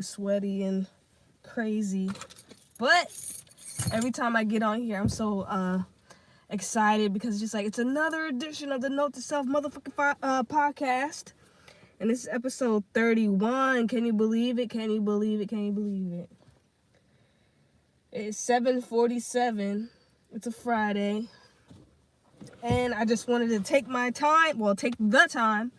sweaty and crazy, but every time I get on here I'm so excited because it's just like it's another edition of the Note to Self motherfucking podcast, and this is episode 31. Can you believe it? Can you believe it? Can you believe it? It's 7:47. It's a Friday, and I just wanted to take the time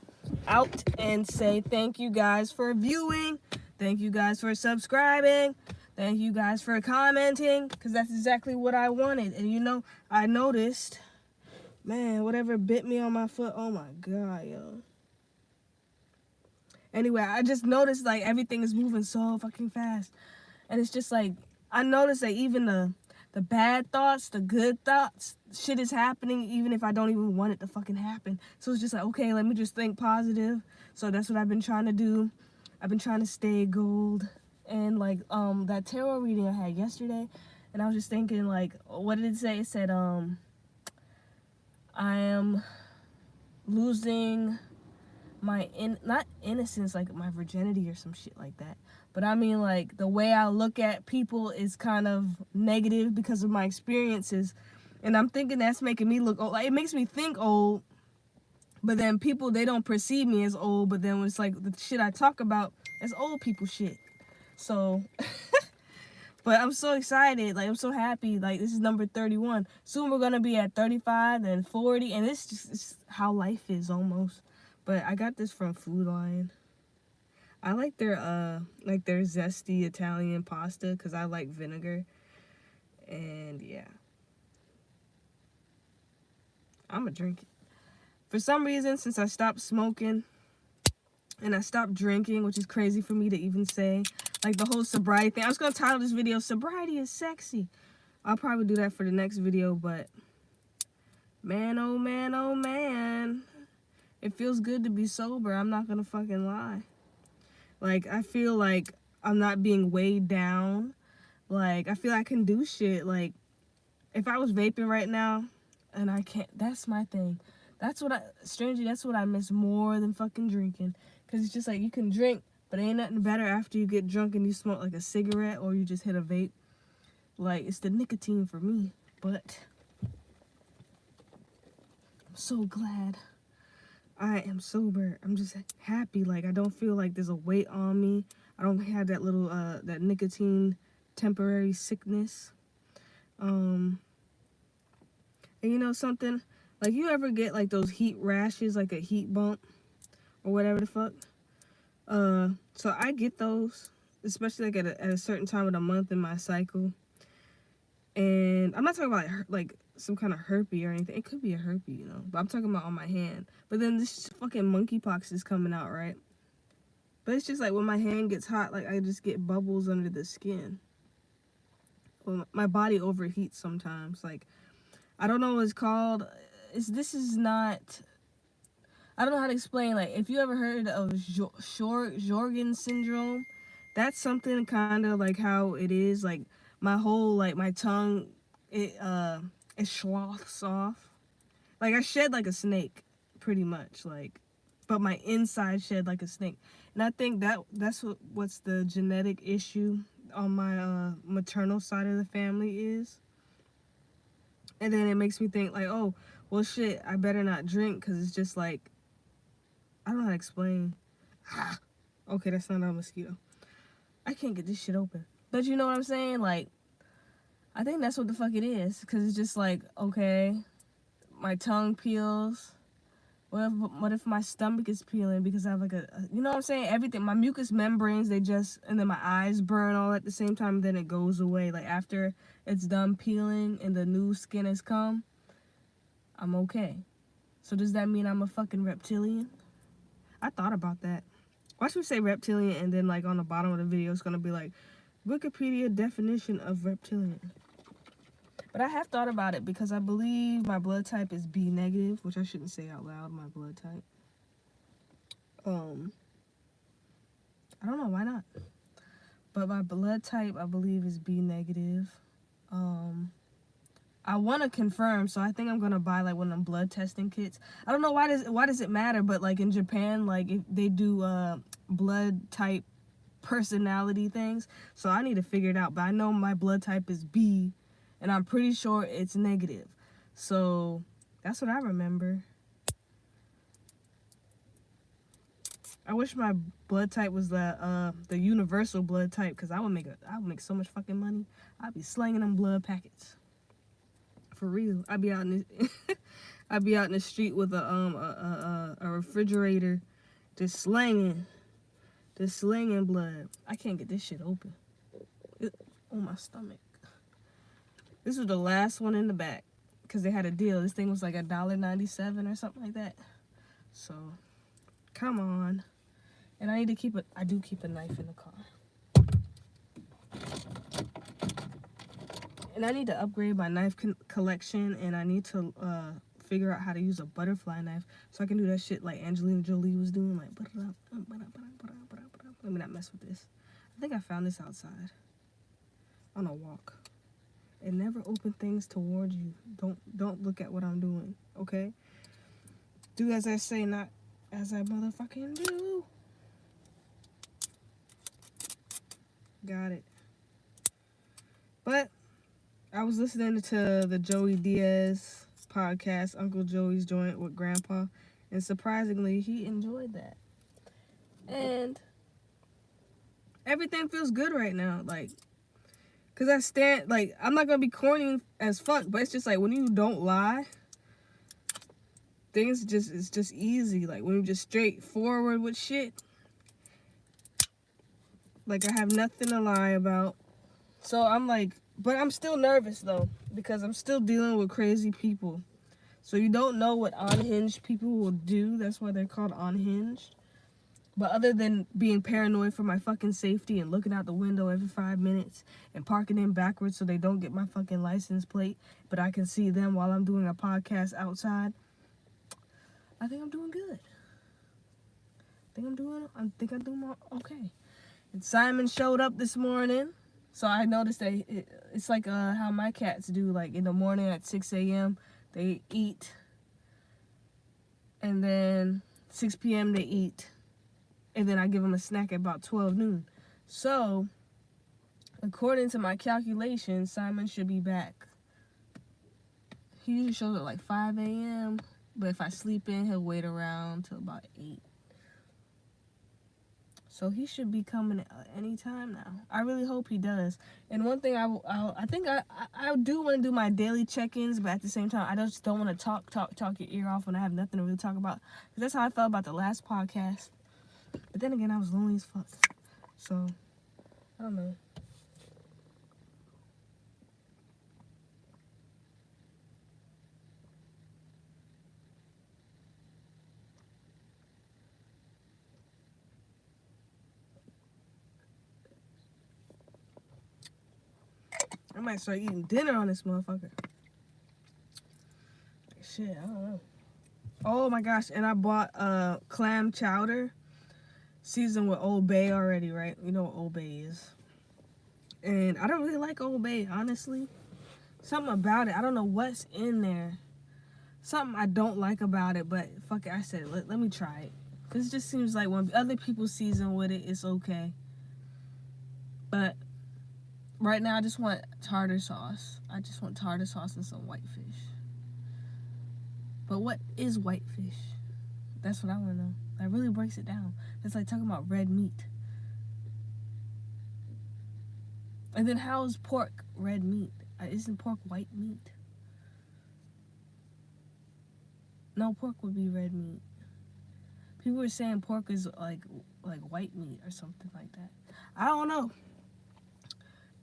out and say thank you guys for viewing. Thank you guys for subscribing. Thank you guys for commenting, because that's exactly what I wanted. And you know, I noticed, man, whatever bit me on my foot, oh my God, yo. Anyway, I just noticed, like, everything is moving so fucking fast. And it's just like, I noticed that even the bad thoughts, the good thoughts, shit is happening even if I don't even want it to fucking happen. So it's just like, okay, let me just think positive. So that's what I've been trying to do. I've been trying to stay gold. And like that tarot reading I had yesterday, and I was just thinking, like, what did it say? It said I am losing my not innocence, like my virginity or some shit like that, but I mean, like, the way I look at people is kind of negative because of my experiences, and I'm thinking that's making me look old. Like, it makes me think old, but then people, they don't perceive me as old, but then it's like the shit I talk about is old people shit. So but I'm so excited, like, I'm so happy. Like, this is number 31. Soon we're gonna be at 35 and 40, and it's how life is almost. But I got this from Food Lion. I like their zesty Italian pasta because I like vinegar. And yeah, I'ma drink it. For some reason, since I stopped smoking and I stopped drinking, which is crazy for me to even say, like, the whole sobriety thing. I was gonna title this video "Sobriety is Sexy." I'll probably do that for the next video, but man, oh man, oh man, it feels good to be sober. I'm not gonna fucking lie. Like, I feel like I'm not being weighed down. Like, I feel I can do shit. Like, if I was vaping right now and I can't, that's my thing. That's what I miss more than fucking drinking. Because it's just like, you can drink, but ain't nothing better after you get drunk and you smoke like a cigarette or you just hit a vape. Like, it's the nicotine for me. But I'm so glad I am sober. I'm just happy. Like, I don't feel like there's a weight on me. I don't have that little that nicotine temporary sickness. And you know something? Like, you ever get like those heat rashes, like a heat bump or whatever the fuck? So I get those, especially like at a certain time of the month in my cycle. And I'm not talking about like some kind of herpes or anything. It could be a herpes, you know, but I'm talking about on my hand. But then this fucking monkeypox is coming out, right? But it's just like when my hand gets hot, like, I just get bubbles under the skin. Well, my body overheats sometimes. Like, I don't know what it's called. I don't know how to explain. Like, if you ever heard of Sjorgen syndrome, that's something kind of like how it is. Like, my whole, like, my tongue, it sloughs off. Like, I shed like a snake, pretty much. Like, but my inside shed like a snake. And I think that's what's the genetic issue on my maternal side of the family is. And then it makes me think, like, oh, well, shit, I better not drink, because it's just like, I don't know how to explain. Okay, that's not a mosquito. I can't get this shit open. But you know what I'm saying? Like, I think that's what the fuck it is. Because it's just like, okay, my tongue peels. What if my stomach is peeling because I have like you know what I'm saying? Everything. My mucous membranes, and then my eyes burn all at the same time. Then it goes away. Like, after it's done peeling and the new skin has come, I'm okay. So does that mean I'm a fucking reptilian? I thought about that. Why should we say reptilian and then, like, on the bottom of the video it's gonna be like Wikipedia definition of reptilian? But I have thought about it because I believe my blood type is B negative, which I shouldn't say out loud, my blood type. I don't know, why not? But my blood type, I believe, is B negative. I want to confirm, so I think I'm gonna buy like one of them blood testing kits. I don't know why does it matter, but like in Japan, like if they do blood type personality things. So I need to figure it out. But I know my blood type is B, and I'm pretty sure it's negative. So that's what I remember. I wish my blood type was the universal blood type, because I would make so much fucking money. I'd be slanging them blood packets. For real. I'd be out in the I'd be out in the street with a refrigerator, just slinging blood. I can't get this shit open. On my stomach. This was the last one in the back, because they had a deal. This thing was like $1.97 or something like that. So, come on. And I do keep a knife in the car. And I need to upgrade my knife collection, and I need to figure out how to use a butterfly knife so I can do that shit like Angelina Jolie was doing, like, let me not mess with this. I think I found this outside on a walk. And never open things towards you. Don't look at what I'm doing, okay? Do as I say, not as I motherfucking do. Got it. But I was listening to the Joey Diaz podcast, Uncle Joey's Joint with Grandpa, and surprisingly, he enjoyed that. And everything feels good right now, like, because I'm not going to be corny as fuck, but it's just like, when you don't lie, it's just easy. Like, when you're just straightforward with shit, like, I have nothing to lie about. So I'm like, but I'm still nervous though, because I'm still dealing with crazy people. So you don't know what unhinged people will do. That's why they're called unhinged. But other than being paranoid for my fucking safety and looking out the window every 5 minutes and parking in backwards so they don't get my fucking license plate, but I can see them while I'm doing a podcast outside, I think I'm doing good. I think I'm doing okay. And Simon showed up this morning. So I noticed that it's like how my cats do. Like in the morning at 6 a.m. they eat. And then 6 p.m. they eat. And then I give them a snack at about 12 noon. So, according to my calculations, Simon should be back. He usually shows up like 5 a.m. But if I sleep in, he'll wait around till about 8. So he should be coming anytime now. I really hope he does. And one thing I think I do want to do my daily check-ins, but at the same time, I just don't want to talk your ear off when I have nothing to really talk about. Because that's how I felt about the last podcast. But then again, I was lonely as fuck. So, I don't know. I might start eating dinner on this motherfucker. Shit, I don't know. Oh my gosh, and I bought clam chowder seasoned with Old Bay already, right? You know what Old Bay is. And I don't really like Old Bay, honestly. Something about it, I don't know what's in there. Something I don't like about it, but fuck it, I said, let me try it. This just seems like when other people season with it, it's okay. But right now, I just want tartar sauce. I just want tartar sauce and some white fish. But what is white fish? That's what I want to know. That really breaks it down. It's like talking about red meat. And then how is pork red meat? Isn't pork white meat? No, pork would be red meat. People were saying pork is like white meat or something like that. I don't know.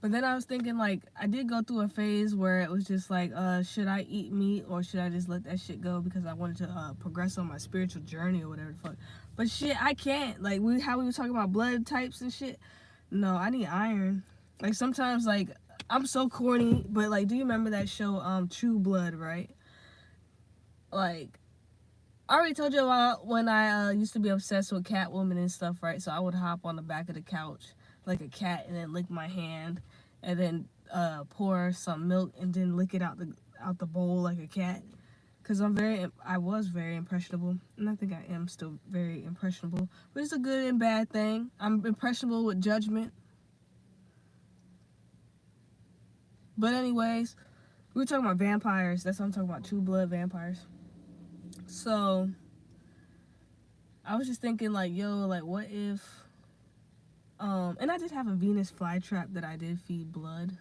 But then I was thinking, like, I did go through a phase where it was just like, should I eat meat or should I just let that shit go because I wanted to progress on my spiritual journey or whatever the fuck. But shit, I can't. Like, how we were talking about blood types and shit. No, I need iron. Like, sometimes, like, I'm so corny, but, like, do you remember that show, True Blood, right? Like, I already told you about when I used to be obsessed with Catwoman and stuff, right? So I would hop on the back of the couch like a cat and then lick my hand and then pour some milk and then lick it out the bowl like a cat. because I was very impressionable, and I think I am still very impressionable, which is a good and bad thing. I'm impressionable with judgment. But anyways, we were talking about vampires. That's what I'm talking about, True Blood vampires. So I was just thinking, like, yo, like, what if, and I did have a Venus flytrap that I did feed blood,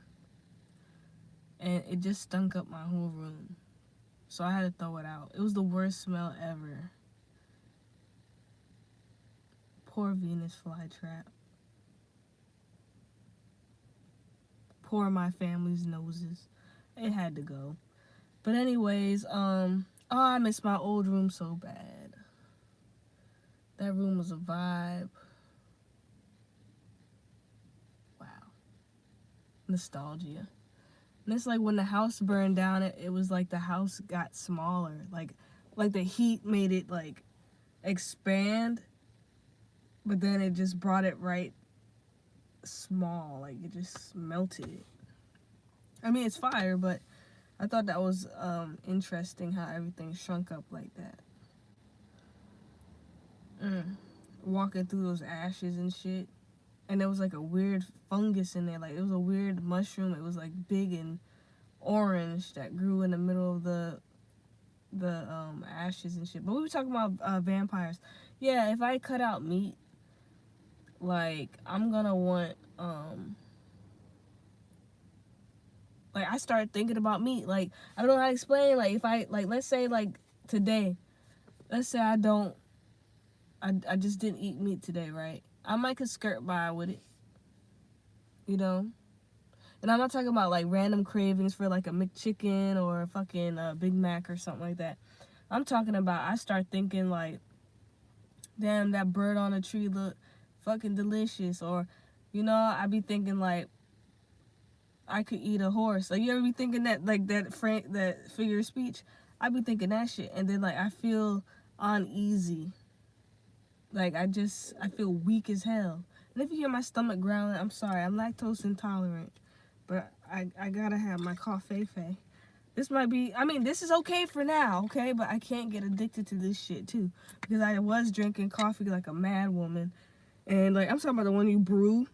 and it just stunk up my whole room. So I had to throw it out. It was the worst smell ever. Poor Venus flytrap. Poor my family's noses. It had to go. But anyways, oh, I miss my old room so bad. That room was a vibe. Wow. Nostalgia. And it's like when the house burned down, it was like the house got smaller. Like the heat made it like expand, but then it just brought it right small. Like it just melted it. I mean, it's fire, but I thought that was interesting how everything shrunk up like that. Walking through those ashes and shit. And there was like a weird fungus in there. Like it was a weird mushroom. It was like big and orange that grew in the middle of the ashes and shit. But we were talking about vampires. Yeah, if I cut out meat, like I'm gonna want like I started thinking about meat. Like I don't know how to explain. Like if I like let's say like today, let's say I just didn't eat meat today, right? I might could skirt by with it, you know? And I'm not talking about like random cravings for like a McChicken or a fucking Big Mac or something like that. I'm talking about I start thinking like, damn, that bird on a tree look fucking delicious. Or, you know, I be thinking like I could eat a horse. Like you ever be thinking that like that figure of speech? I be thinking that shit, and then like I feel uneasy. Like I feel weak as hell. And if you hear my stomach growling, I'm sorry. I'm lactose intolerant, but I gotta have my coffee. This might be, I mean, this is okay for now, okay? But I can't get addicted to this shit too, because I was drinking coffee like a mad woman, and like I'm talking about the one you brew.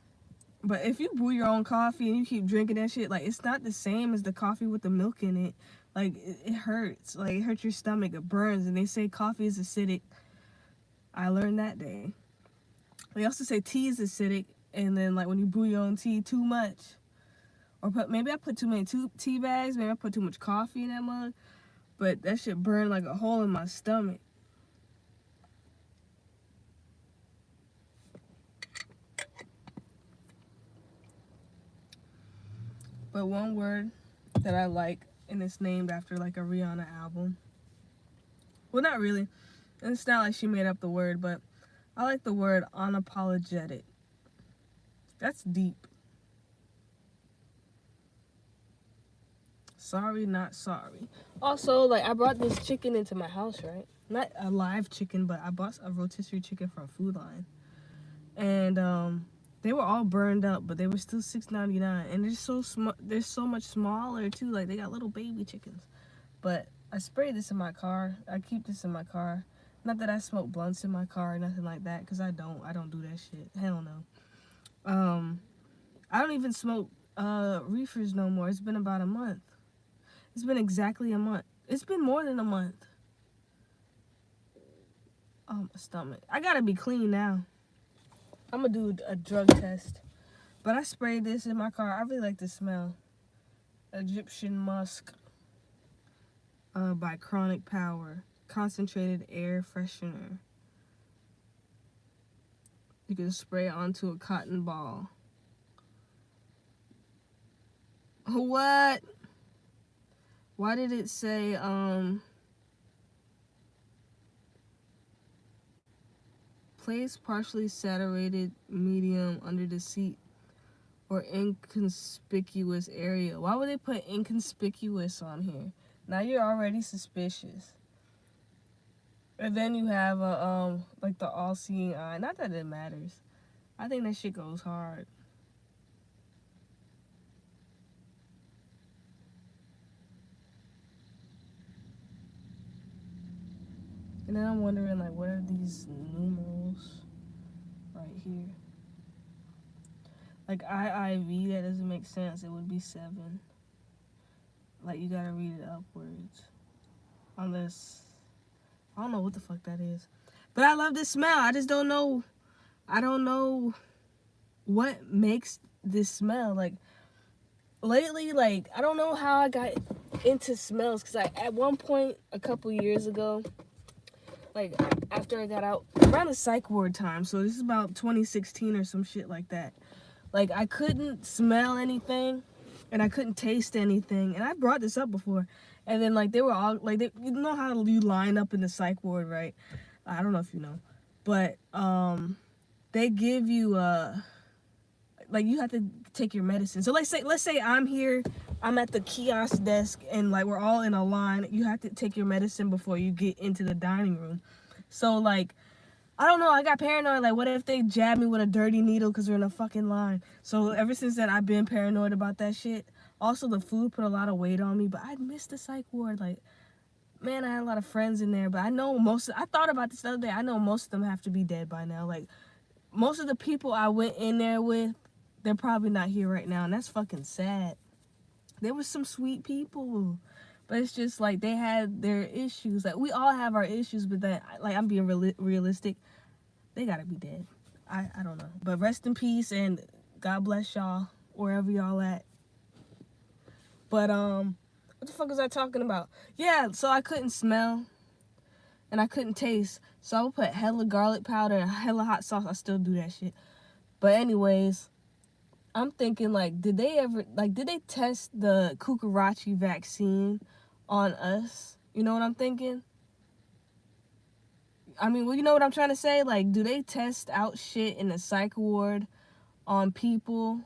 But if you brew your own coffee and you keep drinking that shit, like it's not the same as the coffee with the milk in it. Like it hurts. Like it hurts your stomach. It burns. And they say coffee is acidic. I learned that day. They also say tea is acidic, and then like when you brew your own tea too much, or maybe I put too many tea bags, maybe I put too much coffee in that mug, but that shit burned like a hole in my stomach. But one word that I like, and it's named after like a Rihanna album. Well, not really. And it's not like she made up the word, but I like the word unapologetic. That's deep. Sorry, not sorry. Also, like I brought this chicken into my house, right? Not a live chicken, but I bought a rotisserie chicken from Food Line. And they were all burned up, but they were still $6.99. And they're so much smaller too. Like they got little baby chickens. But I sprayed this in my car. I keep this in my car. Not that I smoke blunts in my car or nothing like that, because I don't do that shit. Hell no. I don't even smoke reefers no more. It's been about a month. It's been exactly a month. It's been more than a month. Oh, my stomach. I gotta be clean now. I'm gonna do a drug test. But I sprayed this in my car. I really like the smell. Egyptian musk by Chronic Power. Concentrated air freshener. You can spray it onto a cotton ball. What? Why did it say, place partially saturated medium under the seat or inconspicuous area? Why would they put inconspicuous on here? Now you're already suspicious. And then you have like the all-seeing eye. Not that it matters. I think that shit goes hard. And then I'm wondering, like, what are these numerals right here? Like IIV, that doesn't make sense. It would be 7. Like, you gotta read it upwards. Unless, I don't know what the fuck that is. But I love this smell. I just don't know. I don't know what makes this smell. Like, lately, like, I don't know how I got into smells. Because at one point, a couple years ago, like, after I got out, around the psych ward time. So this is about 2016 or some shit like that. Like, I couldn't smell anything. And I couldn't taste anything. And I brought this up before. And then, like, they were all, like, you know how you line up in the psych ward, right? I don't know if you know. But, they give you, like, you have to take your medicine. So let's say I'm here, I'm at the kiosk desk, and, like, we're all in a line. You have to take your medicine before you get into the dining room. So, like, I don't know, I got paranoid, like, what if they jab me with a dirty needle because we're in a fucking line? So ever since then, I've been paranoid about that shit. Also, the food put a lot of weight on me, but I missed the psych ward. Like, man, I had a lot of friends in there, but I know I thought about this the other day, I know most of them have to be dead by now. Like, most of the people I went in there with, they're probably not here right now, and that's fucking sad. There was some sweet people. But it's just like they had their issues. Like, we all have our issues, but that, like, I'm being realistic. They gotta be dead. I don't know. But rest in peace, and God bless y'all wherever y'all at. But what the fuck was I talking about? Yeah, so I couldn't smell and I couldn't taste. So I would put hella garlic powder and hella hot sauce. I still do that shit. But anyways, I'm thinking, like, did they test the Kukarachi vaccine on us? You know what I'm thinking? I mean, well, you know what I'm trying to say? Like, do they test out shit in the psych ward on people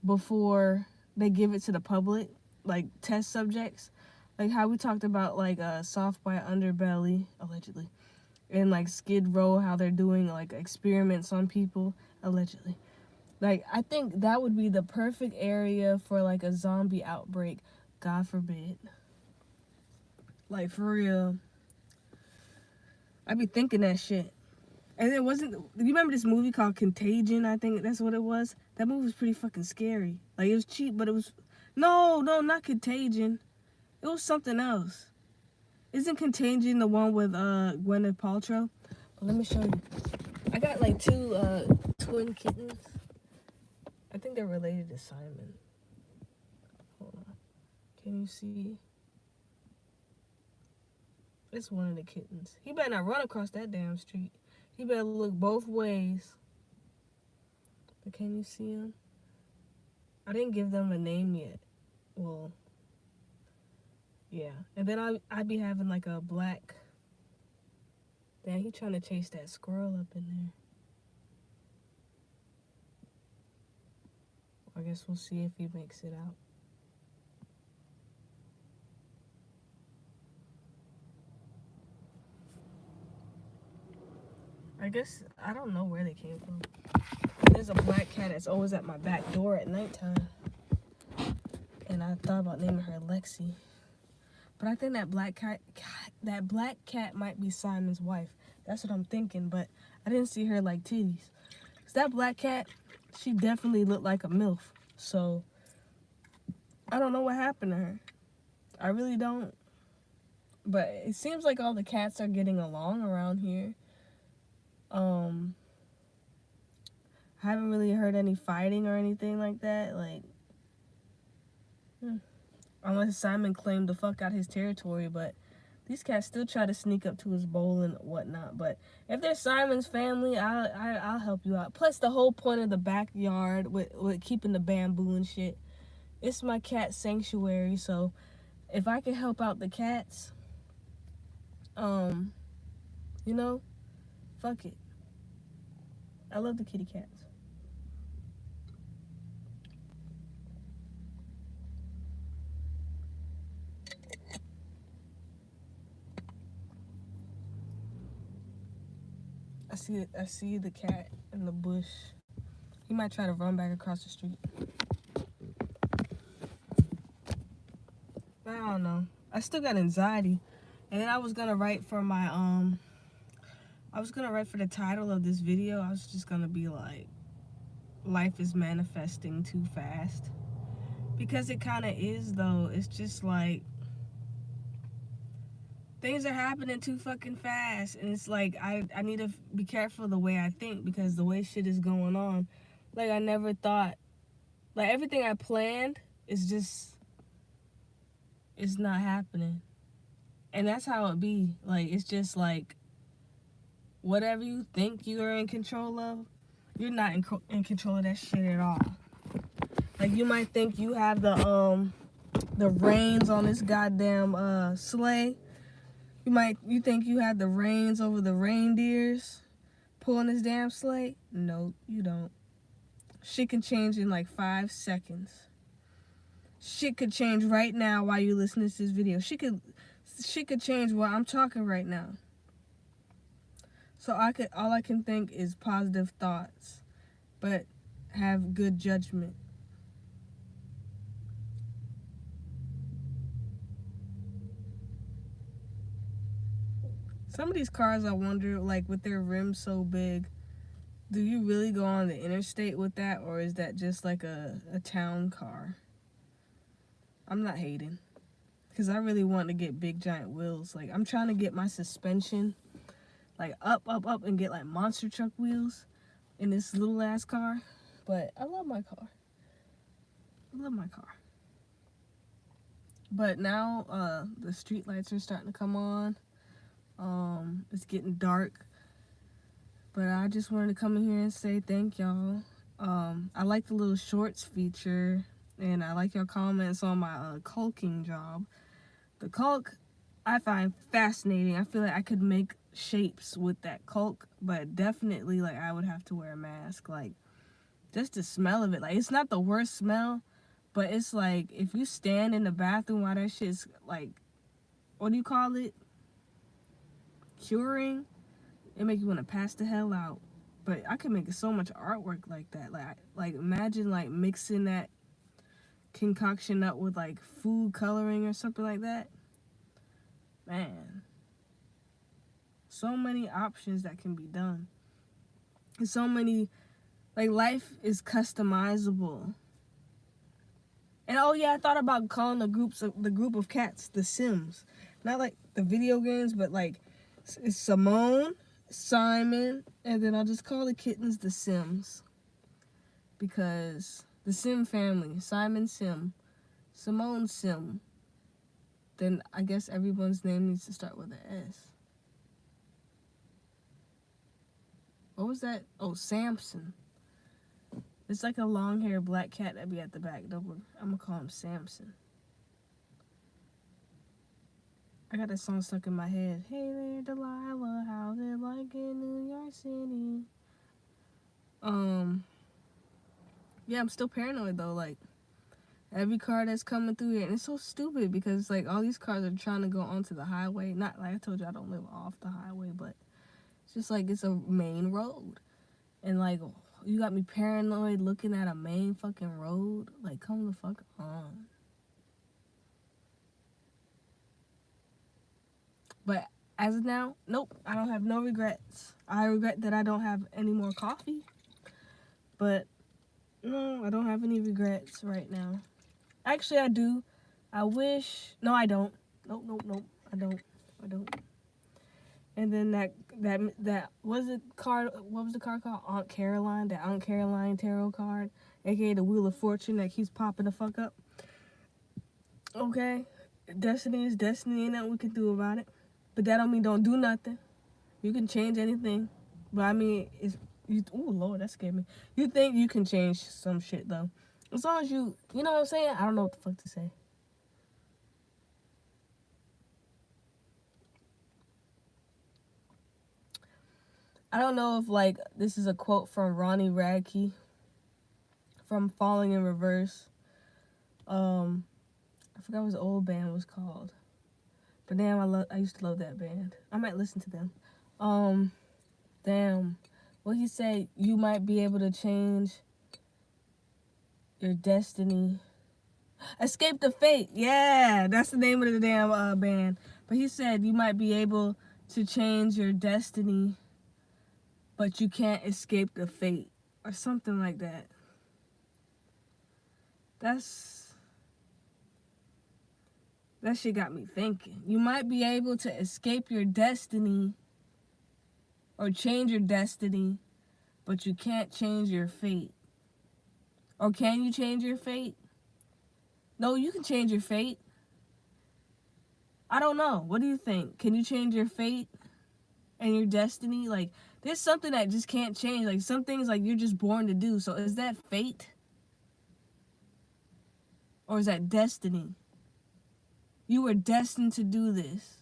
before they give it to the public? Like, test subjects? Like, how we talked about, like, soft bite underbelly, allegedly. And, like, Skid Row, how they're doing, like, experiments on people, allegedly. Like, I think that would be the perfect area for, like, a zombie outbreak. God forbid. Like, for real. I be thinking that shit. And it wasn't, you remember this movie called Contagion? I think that's what it was. That movie was pretty fucking scary. Like, it was cheap, but it was, no, not Contagion. It was something else. Isn't Contagion the one with Gwyneth Paltrow? But let me show you. I got like 2 twin kittens. I think they're related to Simon. Hold on. Can you see? It's one of the kittens. He better not run across that damn street. He better look both ways. But can you see him? I didn't give them a name yet. Well, yeah. And then I'd be having like a black... Damn, he trying to chase that squirrel up in there. I guess we'll see if he makes it out. I guess, I don't know where they came from. There's a black cat that's always at my back door at nighttime. And I thought about naming her Lexi. But I think that black cat might be Simon's wife. That's what I'm thinking, but I didn't see her like titties. 'Cause that black cat, she definitely looked like a MILF. So, I don't know what happened to her. I really don't. But it seems like all the cats are getting along around here. I haven't really heard any fighting or anything like that. Like, unless Simon claimed the fuck out his territory, but these cats still try to sneak up to his bowl and whatnot. But if they're Simon's family, I'll help you out. Plus, the whole point of the backyard with keeping the bamboo and shit, it's my cat sanctuary. So if I can help out the cats, you know, fuck it. I love the kitty cats. I see the cat in the bush. He might try to run back across the street. But I don't know. I still got anxiety. And then I was gonna write for my I was gonna write for the title of this video. I was just gonna be like, life is manifesting too fast, because it kind of is though. It's just like things are happening too fucking fast, and it's like I need to be careful the way I think, because the way shit is going on, like I never thought, like everything I planned is just, it's not happening. And that's how it be. Like it's just like whatever you think you are in control of, you're not in control of that shit at all. Like you might think you have the reins on this goddamn sleigh. You think you have the reins over the reindeers pulling this damn sleigh. No, you don't. Shit can change in like 5 seconds. Shit could change right now while you listen to this video. Shit could change while I'm talking right now. So all I can think is positive thoughts, but have good judgment. Some of these cars, I wonder, like with their rims so big, do you really go on the interstate with that, or is that just like a town car? I'm not hating, because I really want to get big giant wheels. Like I'm trying to get my suspension like up and get like monster truck wheels in this little ass car. But I love my car. But now the street lights are starting to come on. It's getting dark, but I just wanted to come in here and say thank y'all. I like the little shorts feature, and I like your comments on my caulking job. The caulk I find fascinating. I feel like I could make shapes with that caulk, but definitely like I would have to wear a mask. Like just the smell of it, like it's not the worst smell, but it's like if you stand in the bathroom while that shit's like, what do you call it, curing, it make you want to pass the hell out. But I could make so much artwork like that. Like imagine like mixing that concoction up with like food coloring or something like that. Man, so many options that can be done. And so many, like life is customizable. And oh yeah, I thought about calling the group of cats the Sims. Not like the video games, but like it's Simone, Simon, and then I'll just call the kittens the Sims. Because the Sim family, Simon Sim, Simone Sim, then I guess everyone's name needs to start with an S. What was that? Oh, Samson. It's like a long-haired black cat that be at the back. I'm gonna call him Samson. I got that song stuck in my head. Hey there, Delilah, how's it like in New York City? Yeah, I'm still paranoid though. Like every car that's coming through here, and it's so stupid because like all these cars are trying to go onto the highway. Not like I told you, I don't live off the highway, but it's just like it's a main road, and like you got me paranoid looking at a main fucking road. Like come the fuck on. But as of now, nope, I don't have no regrets. I regret that I don't have any more coffee, but no, I don't have any regrets right now. Actually, I do. I wish. No, I don't. Nope. I don't. And then that was it card. What was the card called? Aunt Caroline. That Aunt Caroline tarot card, aka the Wheel of Fortune that keeps popping the fuck up. Okay, destiny is destiny. Ain't nothing we can do about it. But that don't mean don't do nothing. You can change anything. But I mean, oh Lord, that scared me. You think you can change some shit though. As long as you know what I'm saying? I don't know what the fuck to say. I don't know if like this is a quote from Ronnie Radke from Falling in Reverse. I forgot what his old band was called. But damn, I used to love that band. I might listen to them. Damn. What he said, you might be able to change your destiny. Escape the Fate. Yeah, that's the name of the damn band. But he said you might be able to change your destiny, but you can't escape the fate, or something like that. That shit got me thinking. You might be able to escape your destiny or change your destiny, but you can't change your fate. Or can you change your fate? No, you can change your fate. I don't know. What do you think? Can you change your fate and your destiny? Like, there's something that just can't change. Like, some things, like, you're just born to do. So is that fate? Or is that destiny? You were destined to do this.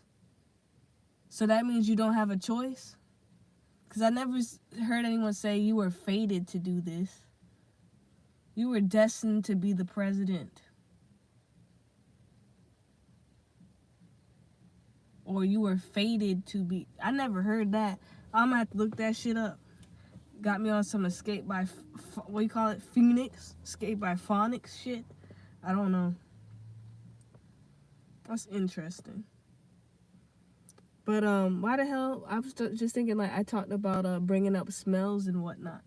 So that means you don't have a choice? Because I never heard anyone say you were fated to do this. You were destined to be the president. Or you were fated to be. I never heard that. I'm going to have to look that shit up. Got me on some Escape by, what do you call it? Phoenix? Escape by Phonics shit? I don't know. That's interesting. But why the hell? I was just thinking, like, I talked about bringing up smells and whatnot.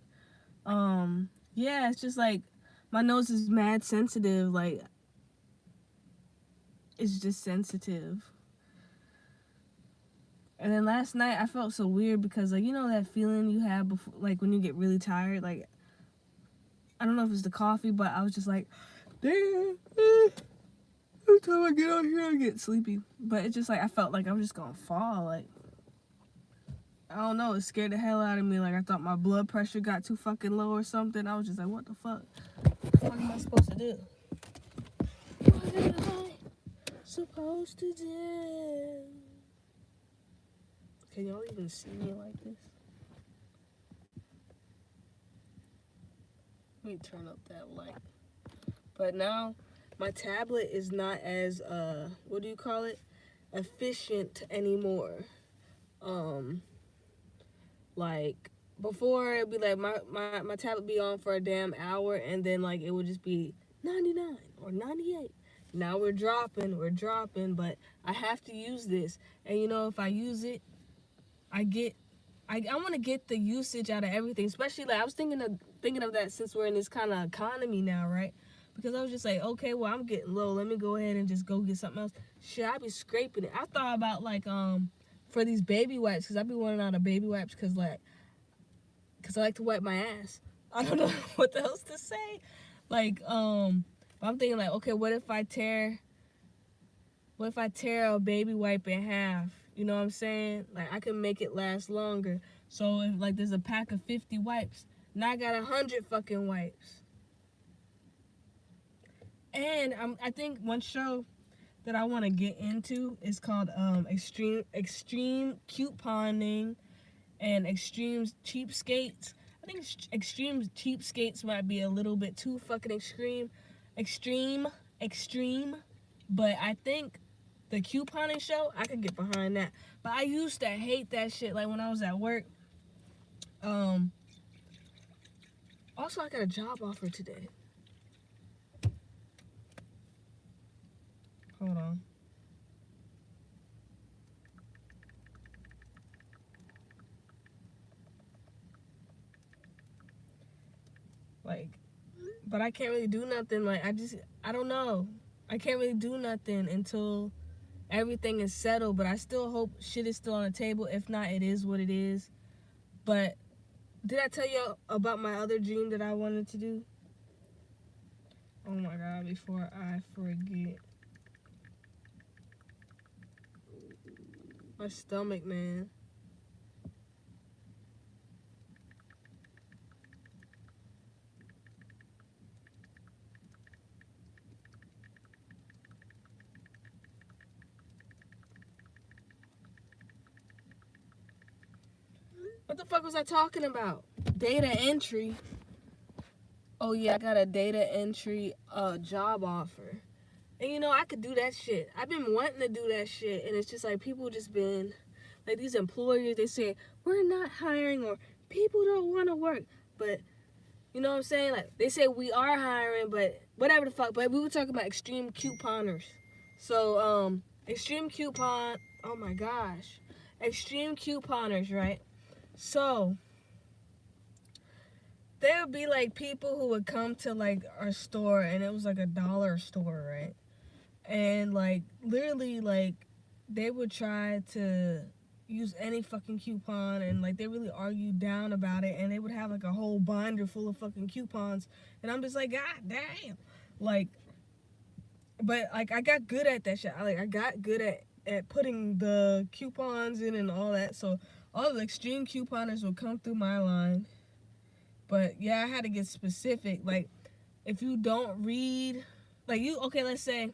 Yeah, it's just like my nose is mad sensitive. Like, it's just sensitive. And then last night I felt so weird because, like, you know that feeling you have before, like, when you get really tired. Like, I don't know if it's the coffee, but I was just like, damn. Every time I get out here, I get sleepy. But it's just like I felt like I was just gonna fall. Like, I don't know. It scared the hell out of me. Like, I thought my blood pressure got too fucking low or something. I was just like, what the fuck? What am I supposed to do? What am I supposed to do? Can y'all even see me like this? Let me turn up that light. But now my tablet is not as what do you call it? Efficient anymore. Like before it'd be like my tablet be on for a damn hour and then like it would just be 99 or 98. Now we're dropping, but I have to use this. And you know, if I use it, I want to get the usage out of everything, especially like I was thinking of that since we're in this kind of economy now, right? Because I was just like, okay, well, I'm getting low. Let me go ahead and just go get something else. Shit, I be scraping it. I thought about like for these baby wipes, because I be wanting out of baby wipes because I like to wipe my ass. I don't know what else to say. Like I'm thinking like, okay, what if I tear a baby wipe in half? You know what I'm saying? Like, I can make it last longer. So, if, like, there's a pack of 50 wipes, now I got 100 fucking wipes. And I think one show that I want to get into is called Extreme Couponing and Extreme Cheapskates. I think Extreme Cheapskates might be a little bit too fucking extreme. But I think the couponing show, I could get behind that. But I used to hate that shit, like when I was at work. Also, I got a job offer today. Hold on. Like, but I can't really do nothing. Like, I don't know. I can't really do nothing until everything is settled, but I still hope shit is still on the table. If not, it is what it is. But did I tell you about my other dream that I wanted to do? Oh my God, before I forget. My stomach, man. What the fuck was I talking about? Data entry. Oh yeah, I got a data entry job offer. And you know, I could do that shit. I've been wanting to do that shit. And it's just like people just been, like these employers, they say, we're not hiring or people don't want to work. But, you know what I'm saying? Like, they say we are hiring, but whatever the fuck. But we were talking about extreme couponers. So, extreme oh my gosh, extreme couponers, right? So there would be like people who would come to like our store, and it was like a dollar store, right? And like literally like they would try to use any fucking coupon, and like they really argue down about it, and they would have like a whole binder full of fucking coupons, and I'm just like, god damn. Like, but like I got good at that shit. I got good at putting the coupons in and all that. So all the extreme couponers would come through my line. But yeah, I had to get specific. Like, if you don't read, like you, okay, let's say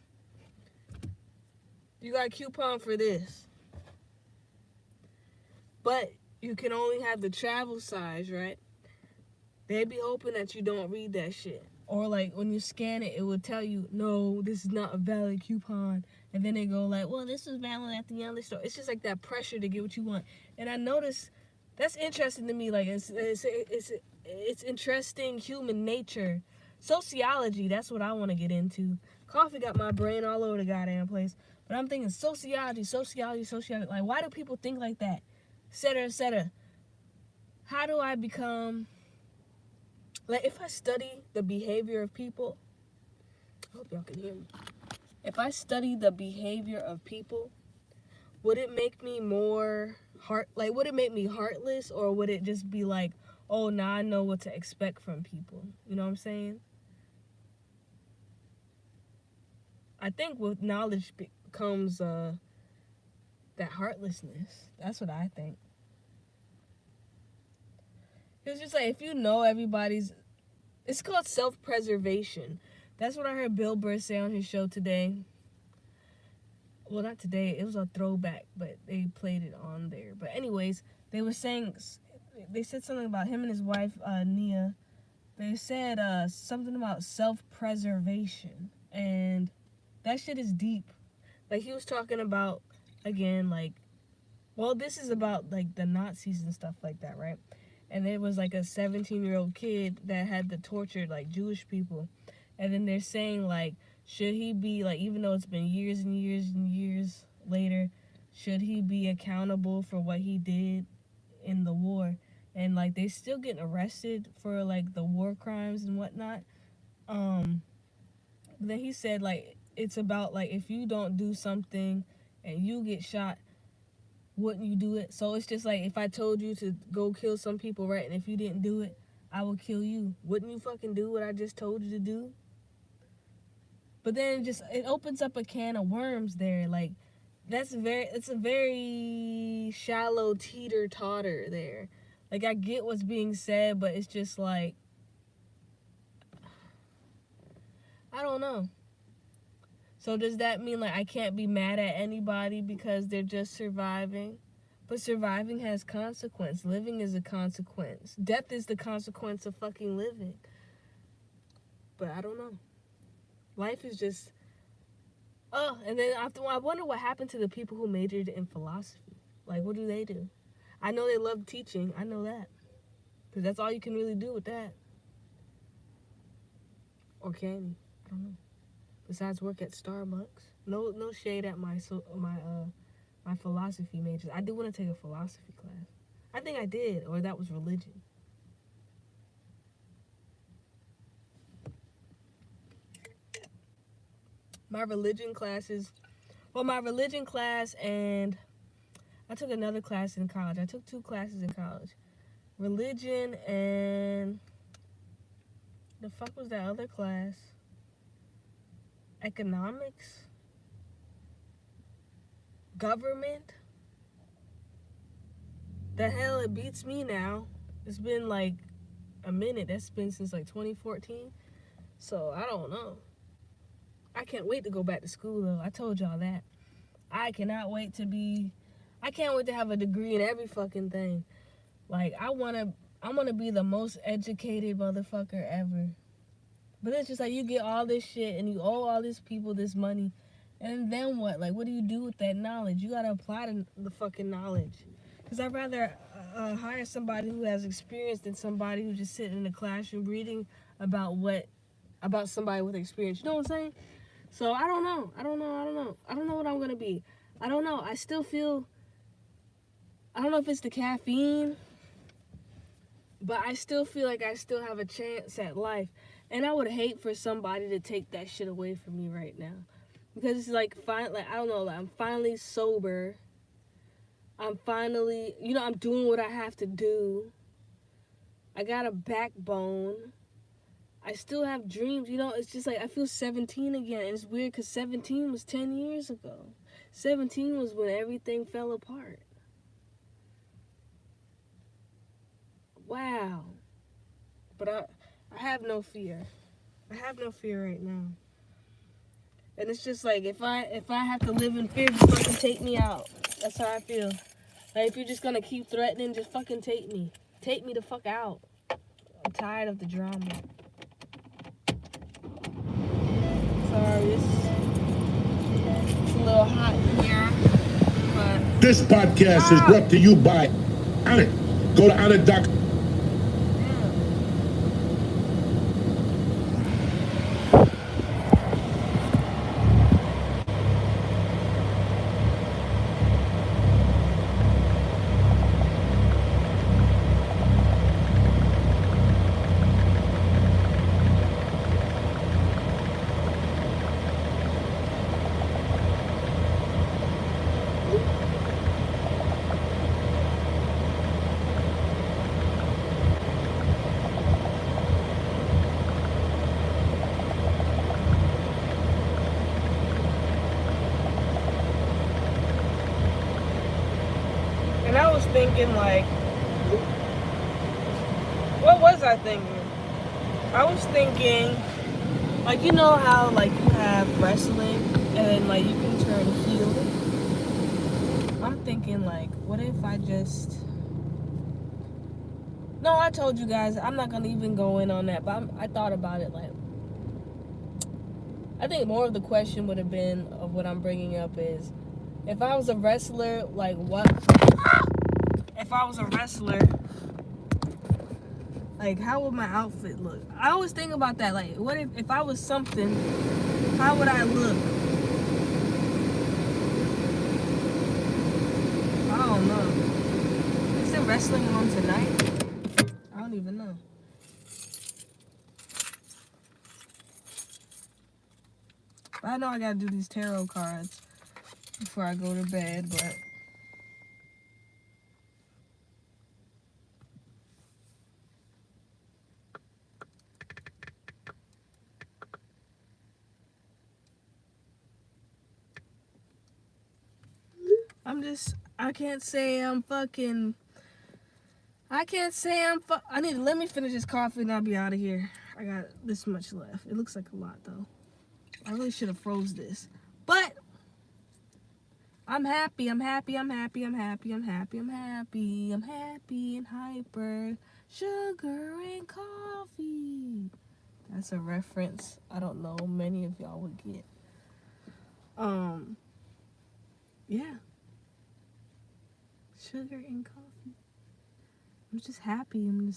you got a coupon for this, but you can only have the travel size, right? They'd be hoping that you don't read that shit. Or like when you scan it, it would tell you, no, this is not a valid coupon. And then they go like, well, this is valid at the other store. It's just like that pressure to get what you want. And I noticed that's interesting to me. Like it's interesting human nature. Sociology, that's what I want to get into. Coffee got my brain all over the goddamn place. But I'm thinking sociology. Like, why do people think like that? Et cetera, et cetera. How do I become... Like, if I study the behavior of people... I hope y'all can hear me. If I study the behavior of people, would it make me more... would it make me heartless? Or would it just be like, oh, now I know what to expect from people? You know what I'm saying? I think with knowledge comes that heartlessness. That's what I think. It's just like, if you know everybody's... It's called self-preservation. That's what I heard Bill Burr say on his show today. Well, not today. It was a throwback, but they played it on there. But anyways, they were saying... They said something about him and his wife, Nia. They said something about self-preservation. And that shit is deep. Like, he was talking about, again, like... Well, this is about, like, the Nazis and stuff like that, right? And there was like a 17-year-old kid that had to torture like Jewish people. And then they're saying like, should he be like, even though it's been years and years and years later, should he be accountable for what he did in the war? And like they still getting arrested for like the war crimes and whatnot. Then he said like, it's about like, if you don't do something and you get shot, wouldn't you do it? So it's just like, if I told you to go kill some people, right, and if you didn't do it, I would kill you. Wouldn't you fucking do what I just told you to do? But then it opens up a can of worms there. Like, it's a very shallow teeter-totter there. Like, I get what's being said, but it's just like, I don't know. So does that mean like I can't be mad at anybody because they're just surviving? But surviving has consequence. Living is a consequence. Death is the consequence of fucking living. But I don't know. Life is just... Oh, and then I wonder what happened to the people who majored in philosophy. Like, what do they do? I know they love teaching. I know that. Because that's all you can really do with that. Or can you? I don't know. Besides work at Starbucks. No shade at my philosophy majors. I do want to take a philosophy class. I think I did, or that was religion. My religion class, and I took another class in college. I took 2 classes in college. Religion and the fuck was that other class? Economics? Government? The hell, it beats me now. It's been like a minute. That's been since like 2014. So I don't know. I can't wait to go back to school though. I told y'all that. I can't wait to have a degree in every fucking thing. Like, I wanna be the most educated motherfucker ever. But it's just like, you get all this shit and you owe all these people this money. And then what? Like, what do you do with that knowledge? You gotta apply the fucking knowledge. Because I'd rather hire somebody who has experience than somebody who's just sitting in the classroom reading about somebody with experience. You know what I'm saying? So I don't know. I don't know what I'm gonna be. I don't know. I still feel, I don't know if it's the caffeine, but I still feel like I still have a chance at life. And I would hate for somebody to take that shit away from me right now. Because it's like, I don't know, like I'm finally sober. I'm finally, I'm doing what I have to do. I got a backbone. I still have dreams. It's just like I feel 17 again. And it's weird because 17 was 10 years ago. 17 was when everything fell apart. Wow. But I have no fear. I have no fear right now. And it's just like if I have to live in fear, just fucking take me out. That's how I feel. Like if you're just gonna keep threatening, just fucking take me. Take me the fuck out. I'm tired of the drama. Sorry, it's a little hot in here. But this podcast is brought to you by Anna. Go to Anna.com. And I was thinking, like, what was I thinking? I was thinking, like, you know how, like, you have wrestling and, like, you can turn heel? I'm thinking, like, what if I just... No, I told you guys, I'm not going to even go in on that, but I thought about it, like, I think more of the question would have been of what I'm bringing up is, if I was a wrestler, like, what... If I was a wrestler, like, how would my outfit look? I always think about that. Like, what if I was something, how would I look? I don't know. Is there wrestling on tonight? I don't even know. But I know I gotta do these tarot cards before I go to bed, but... I can't say I'm fucking... let me finish this coffee and I'll be out of here. I got this much left. It looks like a lot, though. I really should have froze this. But... I'm happy and hyper. Sugar and coffee. That's a reference I don't know many of y'all would get. Yeah. Sugar and coffee. I'm just happy. And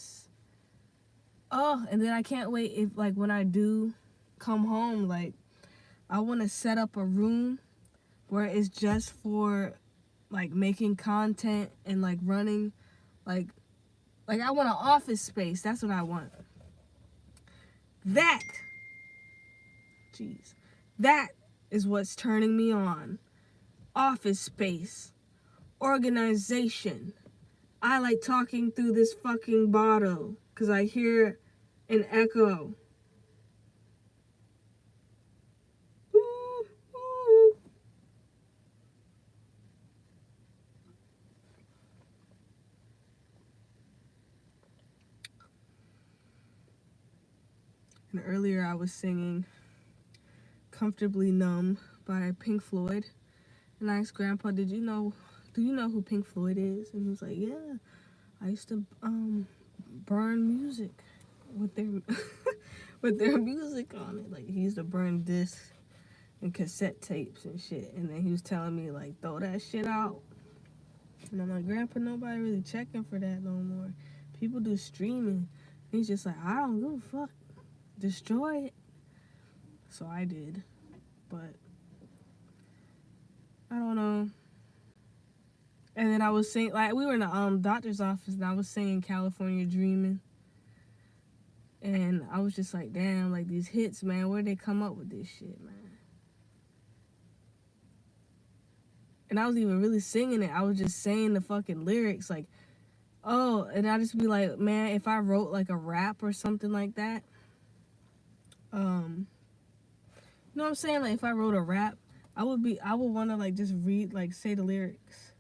then I can't wait if, like, when I do come home, like, I want to set up a room where it's just for, like, making content and, like, running, like I want an office space. That's what I want. That is what's turning me on. Office space. Organization. I like talking through this fucking bottle because I hear an echo. Ooh, ooh. And earlier I was singing Comfortably Numb by Pink Floyd. And I asked Grandpa, do you know who Pink Floyd is? And he was like, yeah, I used to burn music with their with their music on it. Like, he used to burn discs and cassette tapes and shit. And then he was telling me, like, throw that shit out. And I'm like, Grandpa, nobody really checking for that no more. People do streaming. And he's just like, I don't give a fuck. Destroy it. So I did. But I don't know. And then I was saying, like, we were in the doctor's office, and I was saying California Dreaming. And I was just like, damn, like, these hits, man, where'd they come up with this shit, man? And I was even really singing it. I was just saying the fucking lyrics, like, oh, and I just be like, man, if I wrote, like, a rap or something like that, you know what I'm saying? Like, if I wrote a rap, I would want to, like, just read, like, say the lyrics.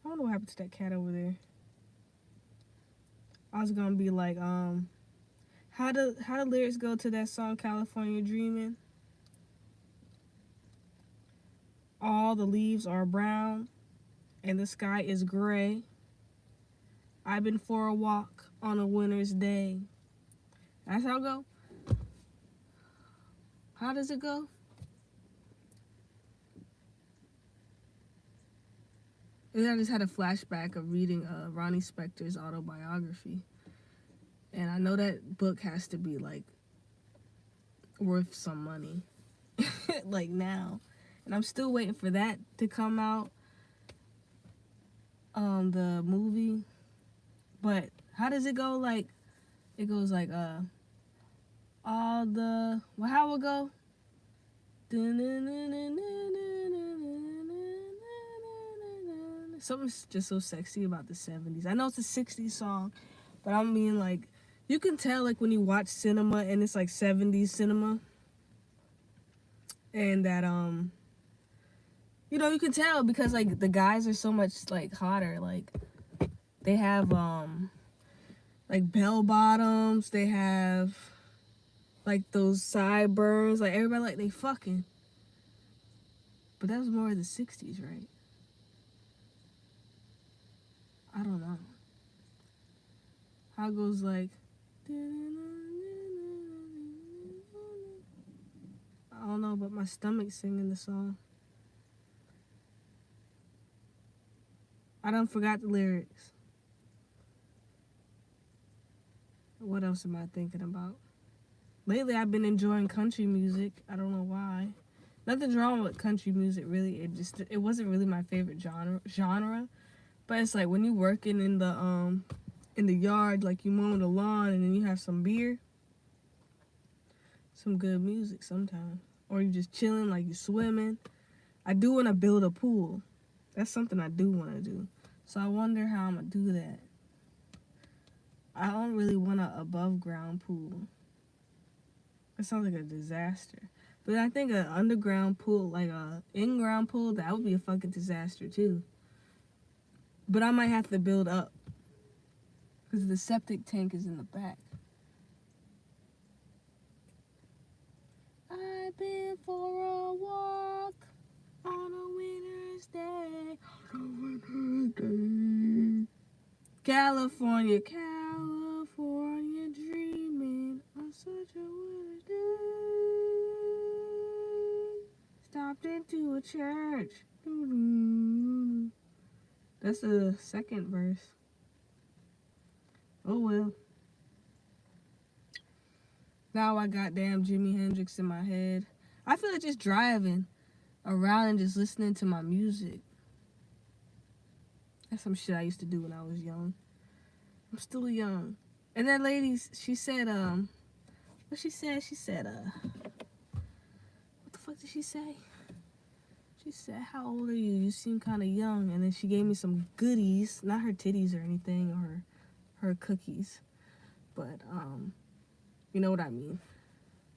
I don't know what happened to that cat over there. I was gonna be like, how the lyrics go to that song California Dreaming? All the leaves are brown and the sky is gray. I've been for a walk on a winter's day. That's how it go? How does it go? And then I just had a flashback of reading Ronnie Spector's autobiography. And I know that book has to be, like, worth some money. Like, now. And I'm still waiting for that to come out. The movie. But how does it go? Like, it goes like, all the, well, how it go? Something's just so sexy about the 70s. I know it's a 60s song, but I mean, like, you can tell, like, when you watch cinema and it's like 70s cinema, and that you know, you can tell because, like, the guys are so much, like, hotter. Like, they have like, bell bottoms, they have, like, those sideburns, like, everybody, like, they fucking. But that was more of the 60s, right? I don't know. How it goes, like, I don't know, but my stomach's singing the song. I done forgot the lyrics. What else am I thinking about? Lately, I've been enjoying country music. I don't know why. Nothing's wrong with country music, really. It wasn't really my favorite genre. But it's like when you working in the yard, like you mowing the lawn, and then you have some beer. Some good music sometimes. Or you just chilling, like you swimming. I do want to build a pool. That's something I do want to do. So I wonder how I'm going to do that. I don't really want an above ground pool. That sounds like a disaster. But I think an underground pool, like a in-ground pool, that would be a fucking disaster too. But I might have to build up. Because the septic tank is in the back. I've been for a walk on a winter's day. California, California dreaming on such a winter's day. Stopped into a church. That's the second verse. Oh well. Now I got damn Jimi Hendrix in my head. I feel like just driving around and just listening to my music. That's some shit I used to do when I was young. I'm still young. And that lady, she said, what she said? She said, what the fuck did she say? She said, how old are you? You seem kind of young. And then she gave me some goodies. Not her titties or anything, or her cookies. But, you know what I mean.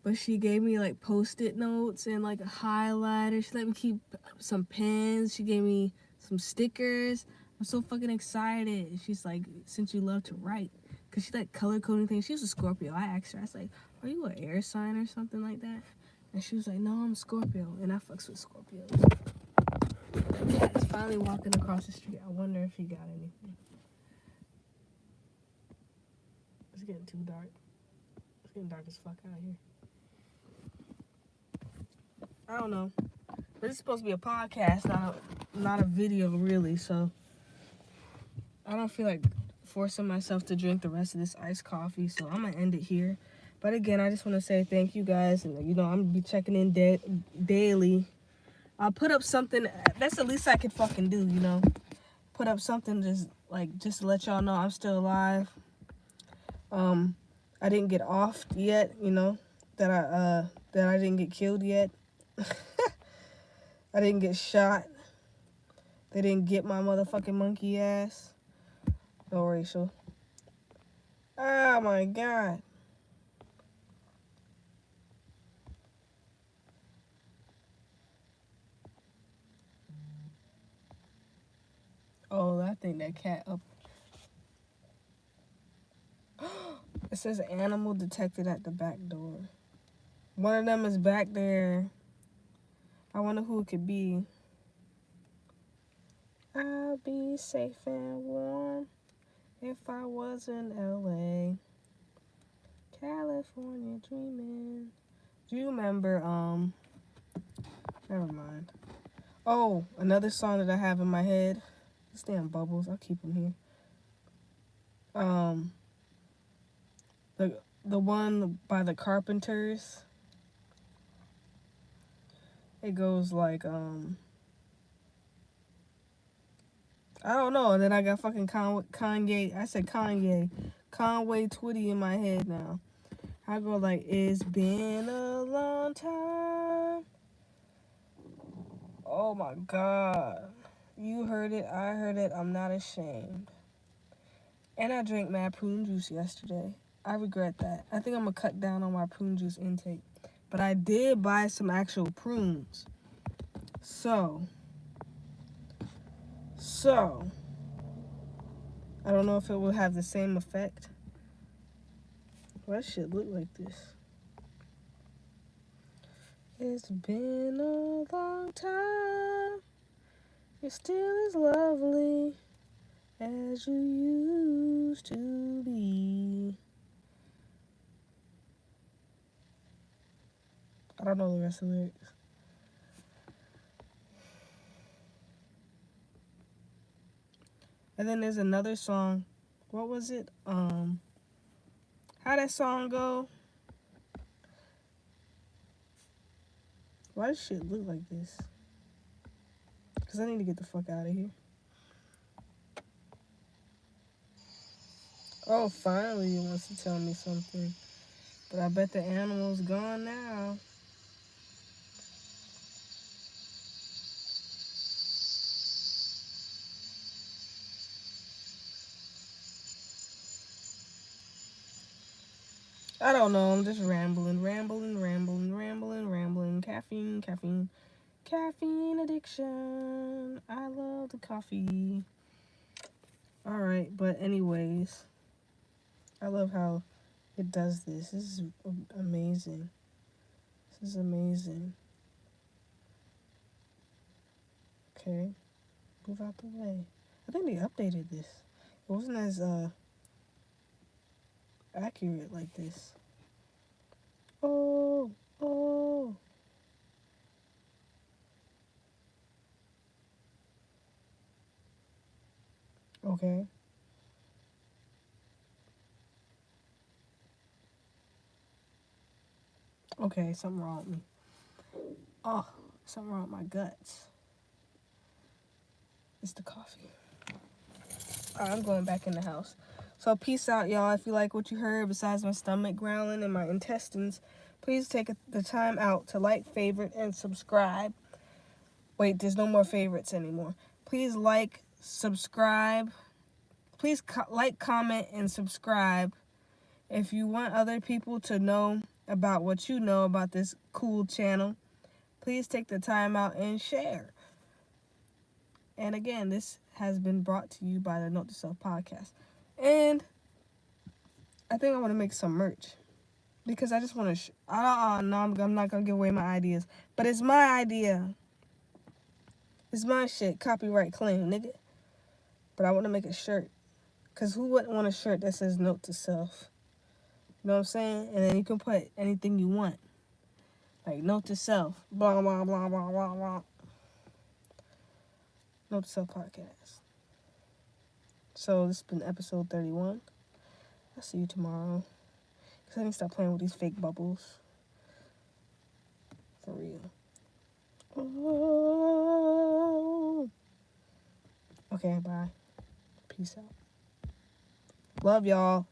But she gave me, like, Post-it notes and, like, a highlighter. She let me keep some pens. She gave me some stickers. I'm so fucking excited. She's like, since you love to write. Because she, like, color coding things. She was a Scorpio. I asked her. I was like, are you an air sign or something like that? And she was like, no, I'm a Scorpio. And I fucks with Scorpios. Yeah, he's finally walking across the street. I wonder if he got anything. It's getting too dark. It's getting dark as fuck out here. I don't know. But it's supposed to be a podcast, not a video, really. So I don't feel like forcing myself to drink the rest of this iced coffee. So I'm going to end it here. But again, I just want to say thank you guys. And, I'm going to be checking in daily. I'll put up something. That's the least I could fucking do, Put up something just to let y'all know I'm still alive. I didn't get off yet, that I didn't get killed yet. I didn't get shot. They didn't get my motherfucking monkey ass. No, Rachel. Oh my God. Oh, I think that cat up. It says animal detected at the back door. One of them is back there. I wonder who it could be. I'll be safe and warm if I was in LA. California dreaming. Do you remember, never mind. Oh, another song that I have in my head. These damn bubbles, I'll keep them here. The one by the Carpenters. It goes like, I don't know. And then I got fucking Kanye. I said Kanye. Conway Twitty in my head now. I go like, it's been a long time. Oh my God. You heard it. I heard it. I'm not ashamed. And I drank mad prune juice yesterday. I regret that. I think I'm going to cut down on my prune juice intake. But I did buy some actual prunes. So, I don't know if it will have the same effect. Well, that shit look like this. It's been a long time. You're still as lovely as you used to be. I don't know the rest of the lyrics. And then there's another song. What was it? How that song go? Why does shit look like this? Because I need to get the fuck out of here. Oh, finally he wants to tell me something. But I bet the animal's gone now. I don't know. I'm just rambling. Caffeine addiction. I love the coffee. Alright, but anyways. I love how it does this. This is amazing. This is amazing. Okay. Move out the way. I think they updated this. It wasn't as accurate like this. Oh. Okay. Okay, something wrong with me. Oh, something wrong with my guts. It's the coffee. I'm going back in the house. So peace out, y'all. If you like what you heard, besides my stomach growling and my intestines, please take the time out to like, favorite, and subscribe. Wait, there's no more favorites anymore. Please like, subscribe. Please like, comment, and subscribe. If you want other people to know about what you know about this cool channel, please take the time out and share. And again, this has been brought to you by the Note to Self podcast. And I think I want to make some merch. Because I just want to... no, I'm not going to give away my ideas. But it's my idea. It's my shit. Copyright claim, nigga. But I want to make a shirt. Because who wouldn't want a shirt that says Note to Self? You know what I'm saying? And then you can put anything you want. Like, Note to Self. Blah, blah, blah, blah, blah, blah. Note to Self podcast. So, this has been episode 31. I'll see you tomorrow. So I need to stop playing with these fake bubbles. For real. Oh. Okay, bye. Peace out. Love y'all.